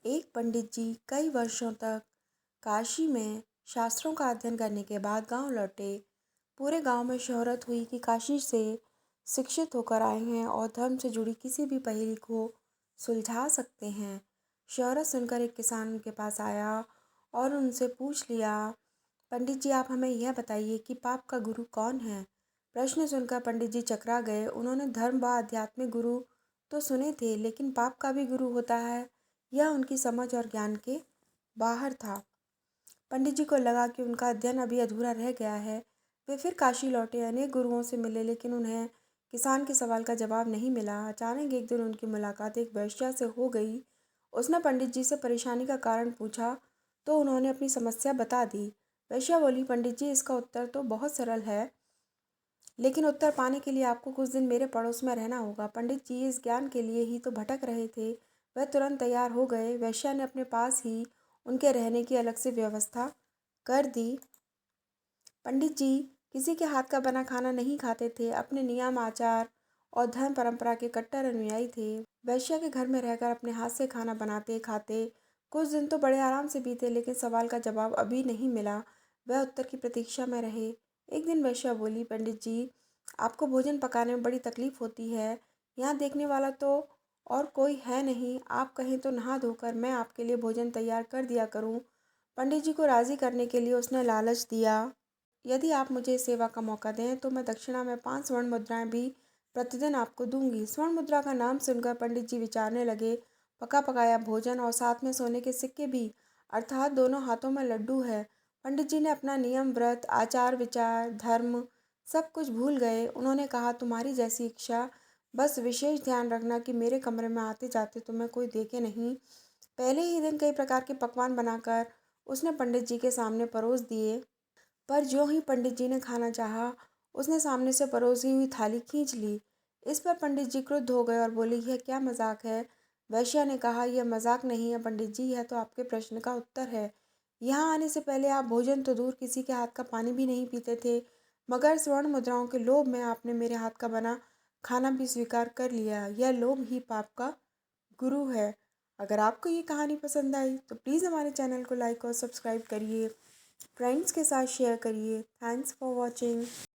एक पंडित जी कई वर्षों तक काशी में शास्त्रों का अध्ययन करने के बाद गांव लौटे। पूरे गांव में शोहरत हुई कि काशी से शिक्षित होकर आए हैं और धर्म से जुड़ी किसी भी पहेली को सुलझा सकते हैं। शोहरत सुनकर एक किसान उनके पास आया और उनसे पूछ लिया, पंडित जी आप हमें यह बताइए कि पाप का गुरु कौन है। प्रश्न सुनकर पंडित जी चकरा गए। उन्होंने धर्म व आध्यात्मिक गुरु तो सुने थे, लेकिन पाप का भी गुरु होता है, यह उनकी समझ और ज्ञान के बाहर था। पंडित जी को लगा कि उनका अध्ययन अभी अधूरा रह गया है। वे फिर काशी लौटे, अनेक गुरुओं से मिले, लेकिन उन्हें किसान के सवाल का जवाब नहीं मिला। अचानक एक दिन उनकी मुलाकात एक वेश्या से हो गई। उसने पंडित जी से परेशानी का कारण पूछा तो उन्होंने अपनी समस्या बता दी। वेश्या बोली, पंडित जी इसका उत्तर तो बहुत सरल है, लेकिन उत्तर पाने के लिए आपको कुछ दिन मेरे पड़ोस में रहना होगा। पंडित जी इस ज्ञान के लिए ही तो भटक रहे थे। वह तुरंत तैयार हो गए। वेश्या ने अपने पास ही उनके रहने की अलग से व्यवस्था कर दी। पंडित जी किसी के हाथ का बना खाना नहीं खाते थे, अपने नियम आचार और धर्म परंपरा के कट्टर अनुयायी थे। वैश्या के घर में रहकर अपने हाथ से खाना बनाते खाते कुछ दिन तो बड़े आराम से बीते, लेकिन सवाल का जवाब अभी नहीं मिला। वह उत्तर की प्रतीक्षा में रहे। एक दिन वैश्या बोली, पंडित जी आपको भोजन पकाने में बड़ी तकलीफ होती है। यहाँ देखने वाला तो और कोई है नहीं, आप कहें तो नहा धोकर मैं आपके लिए भोजन तैयार कर दिया करूँ। पंडित जी को राजी करने के लिए उसने लालच दिया, यदि आप मुझे इस सेवा का मौका दें तो मैं दक्षिणा में 5 स्वर्ण मुद्राएं भी प्रतिदिन आपको दूंगी। स्वर्ण मुद्रा का नाम सुनकर पंडित जी विचारने लगे। पका पकाया भोजन और साथ में सोने के सिक्के भी, अर्थात दोनों हाथों में लड्डू है। पंडित जी ने अपना नियम, व्रत, आचार विचार, धर्म सब कुछ भूल गए। उन्होंने कहा, तुम्हारी जैसी इच्छा, बस विशेष ध्यान रखना कि मेरे कमरे में आते जाते तुम्हें कोई देखे नहीं। पहले ही दिन कई प्रकार के पकवान बनाकर उसने पंडित जी के सामने परोस दिए, पर ज्यों ही पंडित जी ने खाना चाहा, उसने सामने से परोसी हुई थाली खींच ली। इस पर पंडित जी क्रुद्ध हो गए और बोले, यह क्या मजाक है। वैश्या ने कहा, यह मजाक नहीं है पंडित जी, यह तो आपके प्रश्न का उत्तर है। यहाँ आने से पहले आप भोजन तो दूर किसी के हाथ का पानी भी नहीं पीते थे, मगर स्वर्ण मुद्राओं के लोभ में आपने मेरे हाथ का बना खाना भी स्वीकार कर लिया। यह लोभ ही पाप का गुरु है। अगर आपको ये कहानी पसंद आई तो प्लीज़ हमारे चैनल को लाइक और सब्सक्राइब करिए, फ्रेंड्स के साथ शेयर करिए। Thanks for watching.